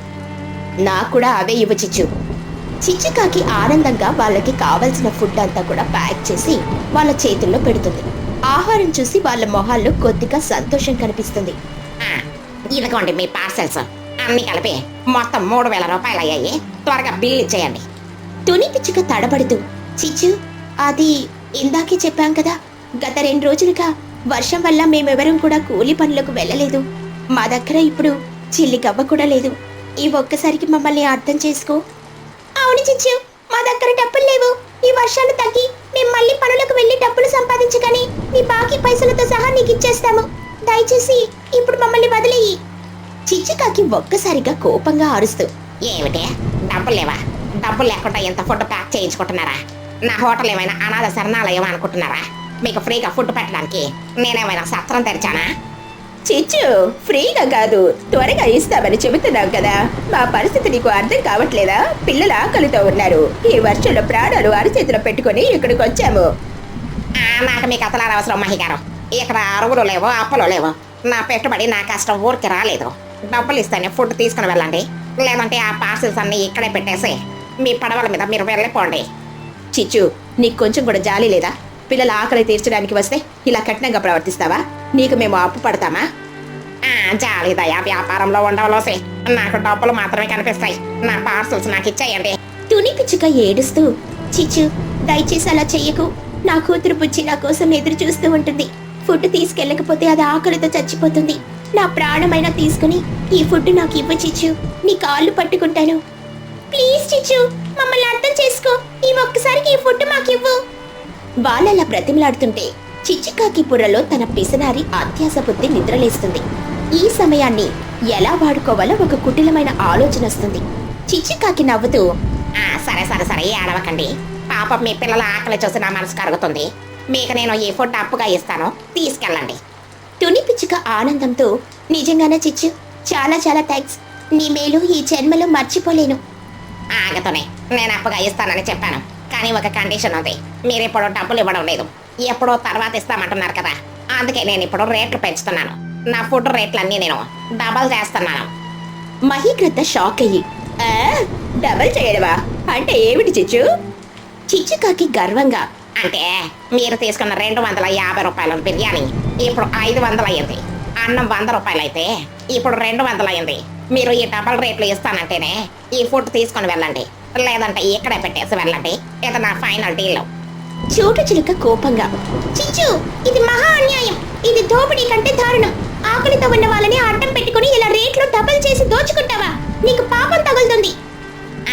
నాకు కూడా అవే ఇవ్వు చిచ్చు. చిచ్చుకాకి ఆనందంగా వాళ్ళకి కావలసిన ఫుడ్ అంతా కూడా ప్యాక్ చేసి వాళ్ళ చేతుల్లో పెడుతుంది. ఆహారం చూసి వాళ్ళ మొహాల్లో కొద్దిగా సంతోషం కనిపిస్తుంది. ఇదిగోండి మీ పార్సెల్స్, అన్ని కలిపి మొత్తం 3000 రూపాయలు అయ్యాయి. త్వరగా బిల్ ఇచ్చేయండి. తుని పిచ్చుక తడబడుతూ, చిచ్చు, అది ఇందాకే చెప్పాం కదా, గత 2 రోజులుగా వర్షం వల్ల మేమెవరం కూడా కూలి పనులకు వెళ్ళలేదు. మా దగ్గర ఇప్పుడు చిల్లి గవ్వ కూడా లేదు. ఈ ఒక్కసారికి మమ్మల్ని అర్థం చేసుకో. అవును చిచ్చు, మా దగ్గర డబ్బులు లేవు. ఈ వర్షాలు తగ్గి మేము మళ్ళీ పనులకు వెళ్ళి డబ్బులు సంపాదించగానే నీ బాకీ పైసలతో సహా నీకు ఇచ్చేస్తాము. దయచేసి ఇప్పుడు మమ్మల్ని వదిలేయి. చిచ్చుకాకి ఒక్కసారిగా కోపంగా అరుస్తూ, ఏమిటి డబ్బులు లేవా? డబ్బులు లేకుండా ఎంత ఫుడ్ ప్యాక్ చేయించుకుంటున్నారా? నా హోటల్ ఏమైనా అనాథ శరణాలయం అనుకుంటున్నారా? మీకు ఫ్రీగా ఫుడ్ పెట్టడానికి నేనేమైనా సత్రం తెరిచానా? చిచ్చు, ఫ్రీగా కాదు, త్వరగా ఇస్తామని చెబుతున్నాం కదా. మా పరిస్థితి నీకు అర్థం కావట్లేదా? పిల్లలు ఆకలితో ఉన్నారు. ఈ వర్షంలో ప్రాణాలు అరచేతిలో పెట్టుకుని ఇక్కడికి వచ్చాము. నాకు మీకు అసలు అవసరం మహిగారు. ఇక్కడ అరువులు లేవు, అప్పులు లేవు. నా పెట్టుబడి, నా కష్టం ఊరికి రాలేదు. డబ్బులు ఇస్తేనే ఫుడ్ తీసుకుని వెళ్ళండి, లేదంటే ఆ పార్సిల్స్ అన్ని ఇక్కడే పెట్టేసి మీ పడవల మీద మీరు వెళ్ళిపోండి. చిచ్చు, నీకు కొంచెం కూడా జాలి లేదా? పిల్లల ఆకలి తీర్చడానికి వస్తే ఇలా కఠినంగా ప్రవర్తిస్తావా? నీకు మేము అప్పు పడతామా? జాలి దయా వ్యాపారంలో ఉండవలోసి నాకు డబ్బులు మాత్రమే కనిపిస్తాయి. నా పార్సల్స్ నాకు ఇచ్చేయండి. తుని పిచ్చుక ఏడుస్తూ, చిచ్చు, దయచేసి అలా చెయ్యకు. నా కూతురు బుజ్జి నా కోసం ఎదురు చూస్తూ ఉంటుంది. ఫుడ్ తీసుకెళ్ళకపోతే అది ఆకలితో చచ్చిపోతుంది. నా ప్రాణమైనా తీసుకుని ఈ ఫుడ్ నాకు ఇవ్వు చిచ్చు. నీ కాళ్ళు పట్టుకుంటాను. ప్లీజ్ చిచ్చు, మమ్మల్ని అర్థం చేసుకో. ఈ ఒక్కసారికి ఈ ఫుడ్ మాకివ్వు. వాళ్ళలా బ్రతిమలాడుతుంటే చిచ్చుకాకి బుర్రలో తన పిసనారి అత్యాస బుద్ధి నిద్రలేస్తుంది. ఈ సమయాన్ని ఎలా వాడుకోవాలో ఒక కుటిలమైన ఆలోచన వస్తుంది. చిచ్చుకాకి నవ్వుతూ, సరే సరే సరే, ఏడవకండి. పాపం మీ పిల్లల ఆకలి చూసి నా మనసు కరుగుతుంది. మీకు నేను ఈ ఫుడ్ అప్పుగా ఇస్తాను, తీసుకెళ్ళండి. తుని పిచ్చుక ఆనందంతో, నిజంగానే చిచ్చు, చాలా చాలా థ్యాంక్స్. నీ మేలు ఈ జన్మలో మర్చిపోలేను. ఆగతోనే నేను అప్పుగా ఇస్తానని చెప్పాను, కానీ ఒక కండిషన్ ఉంది. మీరు ఇప్పుడు డబ్బులు ఇవ్వడం లేదు, ఎప్పుడో తర్వాత ఇస్తామంటున్నారు కదా. అందుకే నేను ఇప్పుడు రేట్లు పెంచుతున్నాను. నా ఫుడ్ రేట్లన్నీ నేను డబల్ చేస్తున్నాను. మహీకృత షాక్ అయ్యి, డబల్ చేయడమా? అంటే ఏమిటి చిచ్చు? చిచ్చుకాకి గర్వంగా, అంటే మీరు తీసుకున్న 250 రూపాయల బిర్యానీ ఇప్పుడు 500 అయ్యింది. అన్నం 100 రూపాయలు అయితే ఇప్పుడు 200 అయ్యింది. మీరు ఈ డబల్ రేట్లు ఇస్తానంటేనే ఈ ఫుడ్ తీసుకొని వెళ్ళండి, లేదంటే ఇక్కడే పెట్టేసి వెళ్ళండి. ఇది నా ఫైనల్ డీల్. చోటు చిలుక కోపంగా, చిచ్చు ఇది మహా అన్యాయం, ఇది దోపిడీ కంటే దారుణం. ఆకలితో ఉన్న వాళ్ళని అడ్డం పెట్టుకుని ఇలా రేట్లు డబుల్ చేసి దోచుకుంటావా? నీకు పాపం తగులుతుంది.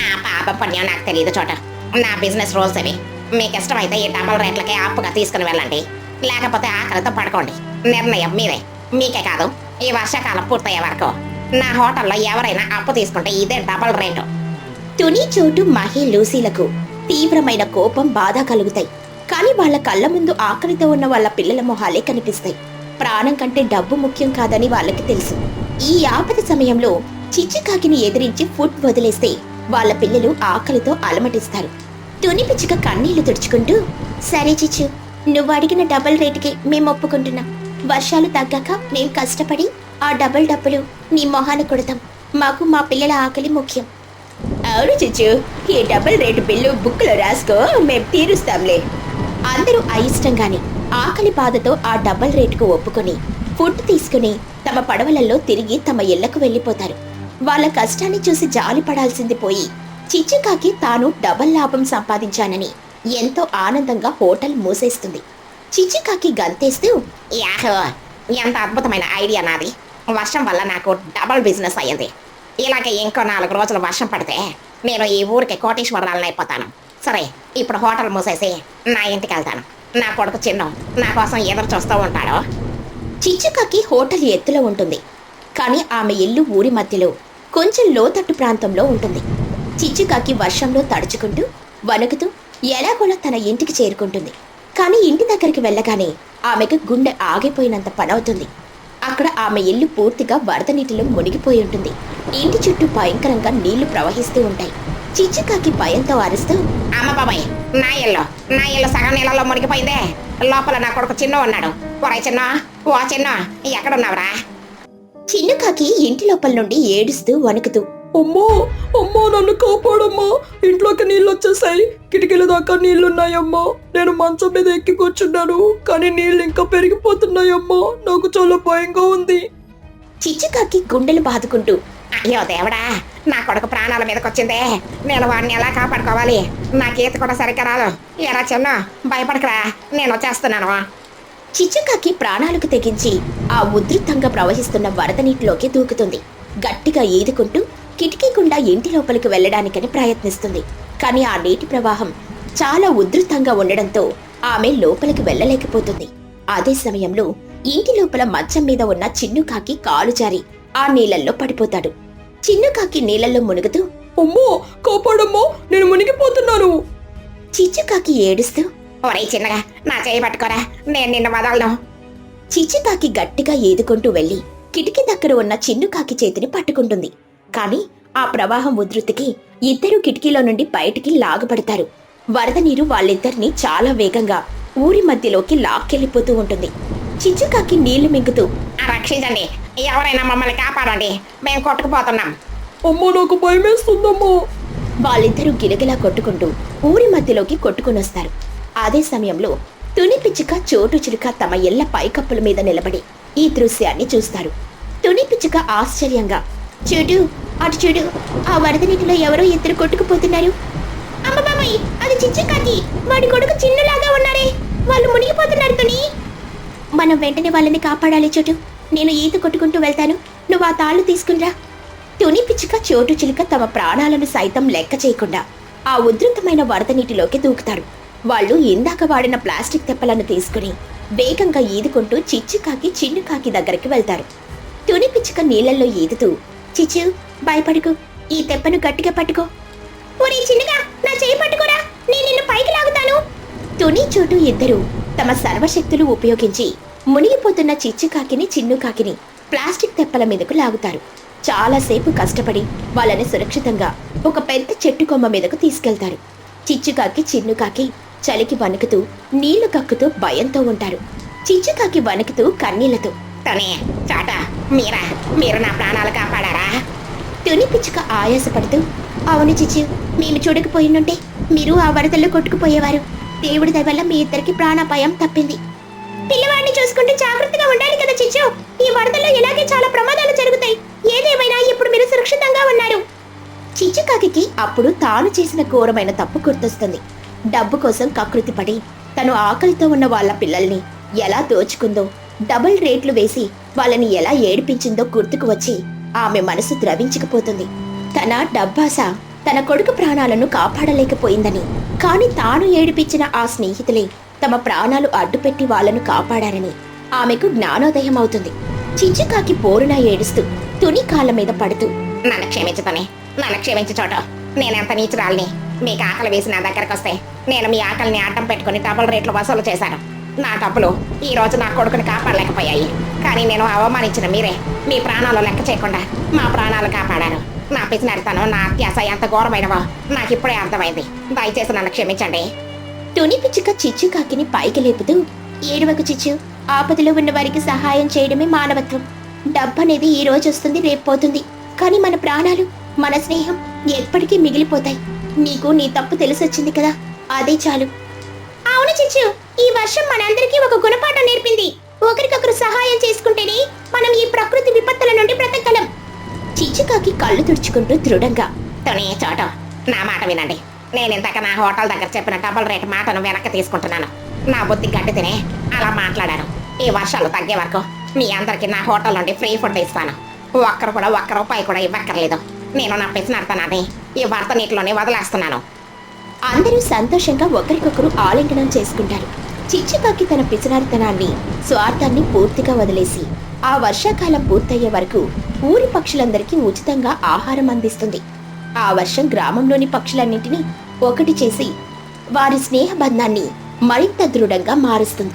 ఆ పాప పుణ్యం నాకు తెలియదు చోట, నా బిజినెస్ రూల్స్ ఇవి. మీకు ఇష్టమైతే ఈ డబల్ రేట్లకే అప్పుగా తీసుకుని వెళ్ళండి, లేకపోతే ఆకలితో పడుకోండి. నిర్ణయం మీదే. మీకే కాదు, ఈ వర్షాకాలం పూర్తయ్యే వరకు నా హోటల్లో ఎవరైనా అప్పు తీసుకుంటే ఇదే డబల్ రేటు. తుని, చోటు, మహి, లూసీలకు తీవ్రమైన కోపం, బాధ కలుగుతాయి. కానీ వాళ్ళ కళ్ళ ముందు ఆకలితో ఉన్న వాళ్ళ పిల్లల మొహాలే కనిపిస్తాయి. ప్రాణం కంటే డబ్బు ముఖ్యం కాదని వాళ్ళకి తెలుసు. ఈ ఆపద సమయంలో చిచ్చుకాకిని ఎదిరించి ఫుడ్ వదిలేస్తే వాళ్ళ పిల్లలు ఆకలితో అలమటిస్తారు. తుని పిచ్చుక కన్నీళ్లు తుడుచుకుంటూ, సరే చిచ్చు, నువ్వు అడిగిన డబుల్ రేటుకి మేము ఒప్పుకుంటున్నాం. వర్షాలు తగ్గాక మేం కష్టపడి ఆ డబుల్ డబ్బులు నీ మొహాన కొడతాం. మాకు మా పిల్లల ఆకలి ముఖ్యం. అవును చిచ్చు, ఈ డబుల్ రేటు బిల్లు బుక్లో రాసుకో, మేం తీరుస్తాంలే. అందరూ అయిష్టంగానే ఆకలి బాధతో ఆ డబుల్ రేటుకు ఒప్పుకొని ఫుడ్ తీసుకుని తమ పడవలలో తిరిగి తమ ఇళ్లకు వెళ్లిపోతారు. వాళ్ళ కష్టాన్ని చూసి జాలి పడాల్సింది పోయి చిచ్చుకాకి తాను డబల్ లాభం సంపాదించానని ఎంతో ఆనందంగా హోటల్ మూసేస్తుంది. చిచ్చుకాకి గంతేస్తూ, యాహో, ఎంత అద్భుతమైన ఐడియా నాది. వర్షం వల్ల నాకు డబల్ బిజినెస్ అయ్యింది. ఇలాగే ఇంకో 4 రోజులు వర్షం పడితే నేను ఈ ఊరికి కోటీశ్వరాలను అయిపోతాను. సరే, ఇప్పుడు హోటల్ మూసేసి నా ఇంటికి వెళ్తాను. నా కొడుకు చిన్ను నా కోసం ఎదురు చూస్తూ ఉంటాడు. చిచ్చుకాకి హోటల్ ఎత్తులో ఉంటుంది, కానీ ఆమె ఇల్లు ఊరి మధ్యలో కొంచెం లోతట్టు ప్రాంతంలో ఉంటుంది. చిచ్చుకాకి వర్షంలో తడుచుకుంటూ వణుకుతూ ఎలాగోలా తన ఇంటికి చేరుకుంటుంది. కానీ ఇంటి దగ్గరికి వెళ్ళగానే ఆమెకు గుండె ఆగిపోయినంత పనవుతుంది. అక్కడ ఆమె ఇల్లు పూర్తిగా వరద నీటిలో మునిగిపోయి ఉంటుంది. ఇంటి చుట్టూ భయంకరంగా నీళ్లు ప్రవహిస్తూ ఉంటాయి. చిచ్చుకాకి భయంతో అరుస్తూ, అమ్మ బాబాయ్, నా ఇల్లు సగం నీళ్ళలో మునిగిపోయిందే. లోపల నా కొడుకు చిన్ను ఉన్నాడు. ఒరే చిన్న, ఓ చిన్న, ఎక్కడున్నావురా? చిన్నుకాకి ఇంటి లోపల నుండి ఏడుస్తూ వణుకుతూ, అమ్మో అమ్మో, నన్ను కాపాడమ్మా, ఇంట్లోకి నీళ్ళు వచ్చేసాయి, కిటికీల దాకా నీళ్లున్నాయమ్మా. నేను మంచం మీద ఎక్కి కూర్చున్నాను, కానీ నీళ్ళు ఇంకా పెరిగిపోతున్నాయమ్మా. నాకు చాలా భయంగా ఉంది. చిచ్చుకాకి గుండెలు బాదుకుంటూ, అయ్యో దేవుడా, నా కొడుకు ప్రాణాల మీదకి వచ్చిందే. నేను వాడిని ఎలా కాపాడుకోవాలి? నాకు ఈత కూడా సరిగ్గా రాదు. ఎరా చిన్న, భయపడకరా, నేను వచ్చేస్తున్నాను. చిచ్చుకాకి ప్రాణాలకు తెగించి ఆ ఉధృతంగా ప్రవహిస్తున్న వరద నీటిలోకి దూకుతుంది. గట్టిగా ఈదుకుంటూ కిటికీ గుండా ఇంటి లోపలికి వెళ్లడానికని ప్రయత్నిస్తుంది. కానీ ఆ నీటి ప్రవాహం చాలా ఉధృతంగా ఉండడంతో ఆమె లోపలికి వెళ్ళలేకపోతుంది. అదే సమయంలో ఇంటి లోపల మంచం మీద ఉన్న చిన్నుకాకి కాలు జారి ఆ నీళ్లలో పడిపోతాడు. చిన్నుకాకి నీళ్లలో మునుగుతూ, అమ్మో కాపాడమ్మా, నేను మునిగిపోతున్నాను. చిచ్చుకాకి ఏడుస్తూ, ఒరే చిన్నగా, నా చేయి పట్టుకోరా, నేను నిన్ను వదలను. చిచ్చుకాకి గట్టిగా ఈదుకుంటూ వెళ్లి కిటికీ దగ్గర ఉన్న చిన్నుకాకి చేతిని పట్టుకుంటుంది. కాని ఆ ప్రవాహం ఉధృతికి ఇద్దరు కిటికీలో నుండి బయటికి లాగబడతారు. వరద నీరు వాళ్ళిద్దరినీ చాలా వేగంగా ఊరి మధ్యలోకి లాక్కెళ్ళిపోతూ ఉంటుంది. చిచ్చుకాకి నీళ్లు మింగుతూ, రక్షించండి, ఎవరైనా మమ్మల్ని కాపాడండి, మేము కొట్టుకుపోతున్నాం. అమ్మో, నాకు భయమేస్తుందమ్మా. వాళ్ళిద్దరూ గిలగిలా కొట్టుకుంటూ ఊరి మధ్యలోకి కొట్టుకునొస్తారు. అదే సమయంలో తుని పిచ్చుక, చోటు చిలుక తమ ఇళ్ల పైకప్పుల మీద నిలబడి ఈ దృశ్యాన్ని చూస్తారు. తుని పిచ్చుక ఆశ్చర్యంగా, చూడు, అటు చూడు, ఆ వరద నీటిలో ఎవరో ఇద్దరు కొట్టుకుపోతున్నారు. అమ్మ బాబాయ్, అది చిచ్చుకాకి, వాడి కొడుకు చిన్నులాగా ఉన్నారే, వాళ్ళు మునిగిపోతున్నారు తుని. మనం వెంటనే వాళ్ళని కాపాడాలి చోటు. నేను ఈత కొట్టుకుంటూ వెళ్తాను, నువ్వు ఆ తాళ్ళు తీసుకునిరా. తుని పిచ్చుక, చోటు చిలుక తమ ప్రాణాలను సైతం లెక్క చేయకుండా ఆ ఉధృతమైన వరద నీటిలోకి దూకుతారు. వాళ్ళు ఇందాక వాడిన ప్లాస్టిక్ తెప్పలను తీసుకుని వేగంగా ఈదుకుంటూ చిచ్చుకాకి, చిన్నుకాకి దగ్గరికి వెళ్తారు. తుని పిచ్చుక నీళ్లలో ఈదుతూ, చిచ్చు భయపడుకు, ఈ తెప్పను గట్టిగా పట్టుకో. ఒరే చిన్నగా, నా చేయి పట్టుకోరా, నేను నిన్ను పైకి లాగుతాను. తుని, చోటు ఇద్దరు తమ సర్వశక్తులు ఉపయోగించి మునిగిపోతున్న చిచ్చుకాకిని, చిన్నుకాకిని ప్లాస్టిక్ తెప్పల మీదకు లాగుతారు. చాలాసేపు కష్టపడి వాళ్ళని సురక్షితంగా ఒక పెద్ద చెట్టు కొమ్మ మీదకు తీసుకెళ్తారు. చిచ్చుకాకి, చిన్నుకాకి చలికి వణుకుతూ నీళ్లు కక్కుతూ భయంతో ఉంటారు. చిచ్చుకాకి వణుకుతూ కన్నీళ్లతో, తనే చాట, మీరు నా ప్రాణాలు కాపాడారా? తుని పిచ్చుక ఆయాసపడుతూ, అవును చిచ్చు, మేము చూడకపోయినుంటే మీరు ఆ వరదల్లో కొట్టుకుపోయేవారు. దేవుడి దయ వల్ల మీ ఇద్దరికి ప్రాణాపాయం తప్పింది. పిల్లవాడిని చూసుకుంటూ జాగ్రత్తగా ఉండాలి కదా చిచ్చు. ఈ వరదల్లో ఇలాగే చాలా ప్రమాదాలు జరుగుతాయి. ఏదేమైనా ఇప్పుడు మీరు సురక్షితంగా ఉన్నారు. చిచ్చుకాకి అప్పుడు తాను చేసిన ఘోరమైన తప్పు గుర్తొస్తుంది. డబ్బు కోసం కకృతి పడి తను ఆకలితో ఉన్న వాళ్ళ పిల్లల్ని ఎలా దోచుకుందో, డబుల్ రేట్లు వేసి వాళ్ళని ఎలా ఏడిపించిందో గుర్తుకు వచ్చి ఆమె మనసు ద్రవించకపోతుంది. తన డబ్బాస తన కొడుకు ప్రాణాలను కాపాడలేకపోయిందని, కాని తాను ఏడిపించిన ఆ స్నేహితులే తమ ప్రాణాలు అడ్డుపెట్టి వాళ్ళను కాపాడారని ఆమెకు జ్ఞానోదయం అవుతుంది. చిచ్చుకాకి పోరున ఏడుస్తూ తుని కాళ్ళ మీద పడుతూ, నన్ను క్షమించుతని, నన్ను క్షమించు చోట. నేనెంత నీచురాల్ని. మీకు ఆకలి వేసి నా దగ్గరకు వస్తే నేను మీ ఆకలిని అడ్డం పెట్టుకుని డబుల్ రేట్లు వసూలు చేశాను. నా డబ్బులు ఈ రోజు నా కొడుకుని కాపాడలేకపోయాయి. కానీ నేను అవమానించిన మీరే మీ ప్రాణాలు లెక్క చేయకుండా మా ప్రాణాలు కాపాడారు. నా పిచ్చినడతనం, నా అత్యాస ఎంత ఘోరమైనవో నాకు ఇప్పుడే అర్థమైంది. దయచేసి నన్ను క్షమించండి. తుని పిచ్చుక చిచ్చుకాకిని పైకి లేపుతూ, ఏడువకు చిచ్చు, ఆపదలో ఉన్న వారికి సహాయం చేయడమే మానవత్వం. డబ్బనేది ఈ రోజు వస్తుంది, రేపు పోతుంది. కానీ మన ప్రాణాలు, మన స్నేహం ఎప్పటికీ మిగిలిపోతాయి. నీకు నీ తప్పు తెలిసొచ్చింది కదా, అదే చాలు. అవును చిచ్చు, ఈ వర్షం మనందరికీ ఒక గుణపాఠం నేర్పింది. ఒకరికొకరు సహాయం చేసుకుంటేనే మనం ఈ ప్రకృతి విపత్తుల నుండి బ్రతకగలం. చిచ్చుకాకి కళ్ళు తుడుచుకుంటూ దృఢంగా, తుని చోట, నా మాట వినండి. నేను ఇంతక నా హోటల్ దగ్గర చెప్పిన డబుల్ రేట్ మాటను వెనక్కి తీసుకుంటున్నాను. నా బుద్ధి గడ్డి తినే అలా మాట్లాడాను. ఈ వర్షాలు తగ్గే వరకు మీ అందరికి నా హోటల్ నుండి ఫ్రీ ఫుడ్ ఇస్తాను. ఒక్క రూపాయి కూడా ఇవ్వక్కర్లేదు. నేను నా పిచ్చినడతనాన్ని ఈ భర్త నీటిలోనే వదిలేస్తున్నాను. అందరూ సంతోషంగా ఒకరికొకరు ఆలింగనం చేసుకుంటారు. చిచ్చుకాకి తన పిసినారితనాన్ని, స్వార్థాన్ని పూర్తిగా వదిలేసి ఆ వర్షాకాలం పూర్తయ్యే వరకు ఊరి పక్షులందరికీ ఉచితంగా ఆహారం అందిస్తుంది. ఆ వర్షం గ్రామంలోని పక్షులన్నింటినీ ఒకటి చేసి వారి స్నేహ బంధాన్ని మరింత దృఢంగా మారుస్తుంది.